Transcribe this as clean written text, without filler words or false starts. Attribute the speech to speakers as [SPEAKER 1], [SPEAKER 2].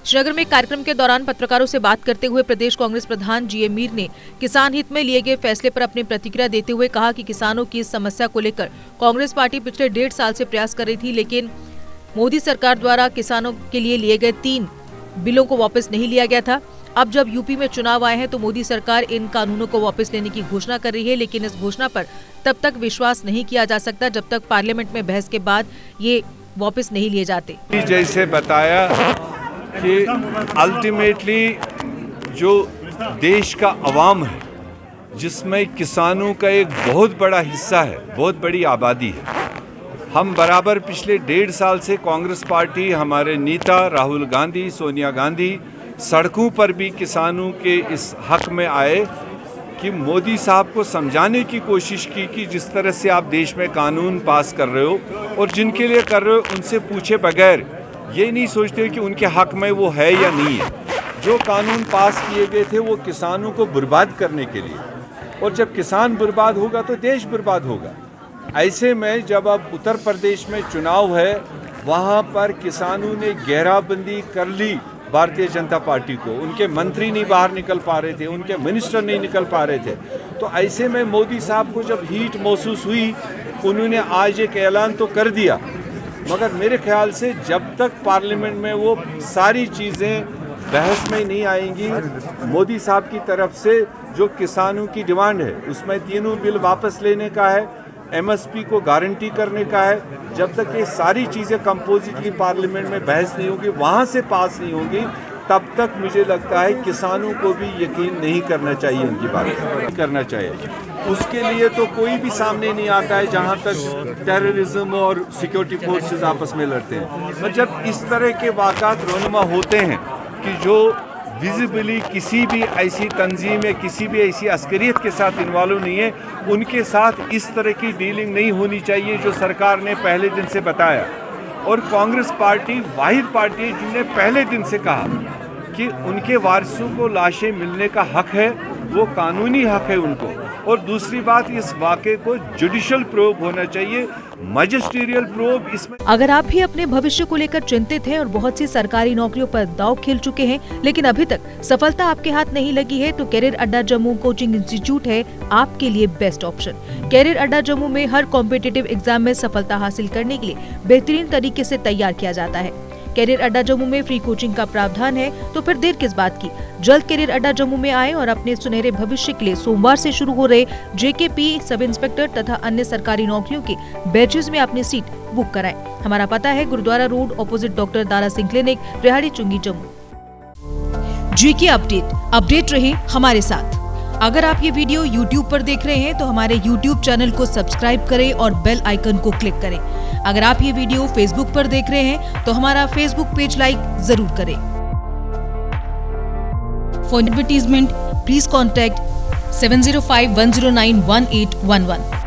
[SPEAKER 1] श्रीनगर में कार्यक्रम के दौरान पत्रकारों से बात करते हुए प्रदेश कांग्रेस प्रधान जीए मीर ने किसान हित में लिए गए फैसले पर अपनी प्रतिक्रिया देते हुए कहा कि किसानों की इस समस्या को लेकर कांग्रेस पार्टी पिछले 1.5 साल से प्रयास कर रही थी, लेकिन मोदी सरकार द्वारा किसानों के लिए लिए गए 3 बिलों को वापस नहीं लिया गया था। अब जब यूपी में चुनाव आए हैं तो मोदी सरकार इन कानूनों को वापस लेने की घोषणा कर रही है, लेकिन इस घोषणा पर तब तक विश्वास नहीं किया जा सकता जब तक पार्लियामेंट में बहस के बाद ये वापस नहीं लिए जाते।
[SPEAKER 2] जैसे बताया कि अल्टीमेटली जो देश का अवाम है, जिसमें किसानों का एक बहुत बड़ा हिस्सा है, बहुत बड़ी आबादी है, हम बराबर पिछले 1.5 साल से कांग्रेस पार्टी, हमारे नेता राहुल गांधी, सोनिया गांधी सड़कों पर भी किसानों के इस हक में आए कि मोदी साहब को समझाने की कोशिश की कि जिस तरह से आप देश में कानून पास कर रहे हो और जिनके लिए कर रहे हो उनसे पूछे बगैर ये नहीं सोचते कि उनके हक में वो है या नहीं है। जो कानून पास किए गए थे वो किसानों को बर्बाद करने के लिए, और जब किसान बर्बाद होगा तो देश बर्बाद होगा। ऐसे में जब अब उत्तर प्रदेश में चुनाव है, वहाँ पर किसानों ने घेराबंदी कर ली भारतीय जनता पार्टी को। उनके मंत्री नहीं बाहर निकल पा रहे थे, उनके मिनिस्टर नहीं निकल पा रहे थे। तो ऐसे में मोदी साहब को जब हीट महसूस हुई, उन्होंने आज एक ऐलान तो कर दिया, मगर मेरे ख्याल से जब तक पार्लियामेंट में वो सारी चीज़ें बहस में नहीं आएंगी, मोदी साहब की तरफ से जो किसानों की डिमांड है उसमें 3 बिल वापस लेने का है, एमएसपी को गारंटी करने का है, जब तक ये सारी चीज़ें कंपोजिटली पार्लियामेंट में बहस नहीं होगी, वहाँ से पास नहीं होगी, तब तक मुझे लगता है किसानों को भी यकीन नहीं करना चाहिए, उनकी बात करना चाहिए। उसके लिए तो कोई भी सामने नहीं आता है जहाँ तक टेररिज्म और सिक्योरिटी फोर्सेस आपस में लड़ते हैं। पर जब इस तरह के वाक़ात रोनुमा होते हैं कि जो विजिबली किसी भी ऐसी तंजीम या किसी भी ऐसी अस्करियत के साथ इन्वॉल्व नहीं है, उनके साथ इस तरह की डीलिंग नहीं होनी चाहिए जो सरकार ने पहले दिन से बताया। और कांग्रेस पार्टी वाहिद पार्टी है जिन्होंने पहले दिन से कहा कि उनके वारिसों को लाशें मिलने का हक है, वो कानूनी हक है उनको। और दूसरी बात, इस वाक़े को जुडिशियल प्रोब होना चाहिए, मैजिस्ट्रियल प्रोब। इसमें
[SPEAKER 1] अगर आप भी अपने भविष्य को लेकर चिंतित हैं और बहुत सी सरकारी नौकरियों पर दांव खेल चुके हैं, लेकिन अभी तक सफलता आपके हाथ नहीं लगी है, तो कैरियर अड्डा जम्मू कोचिंग इंस्टीट्यूट है आपके लिए बेस्ट ऑप्शन। कैरियर अड्डा जम्मू में हर कॉम्पिटिटिव एग्जाम में सफलता हासिल करने के लिए बेहतरीन तरीके से तैयार किया जाता है। कैरियर अड्डा जम्मू में फ्री कोचिंग का प्रावधान है, तो फिर देर किस बात की, जल्द कैरियर अड्डा जम्मू में आए और अपने सुनहरे भविष्य के लिए सोमवार से शुरू हो रहे जेकेपी, सब इंस्पेक्टर तथा अन्य सरकारी नौकरियों के बैचेस में अपनी सीट बुक कराएं। हमारा पता है Gurudwara road, opposite doctor Dara Singh clinic, Rehari Chungi, Jammu. जेके अपडेट रहे हमारे साथ। अगर आप ये वीडियो YouTube पर देख रहे हैं तो हमारे YouTube चैनल को सब्सक्राइब करें और बेल आइकन को क्लिक करें। अगर आप ये वीडियो Facebook पर देख रहे हैं तो हमारा Facebook पेज लाइक जरूर करें। For advertisement please contact 7051091811।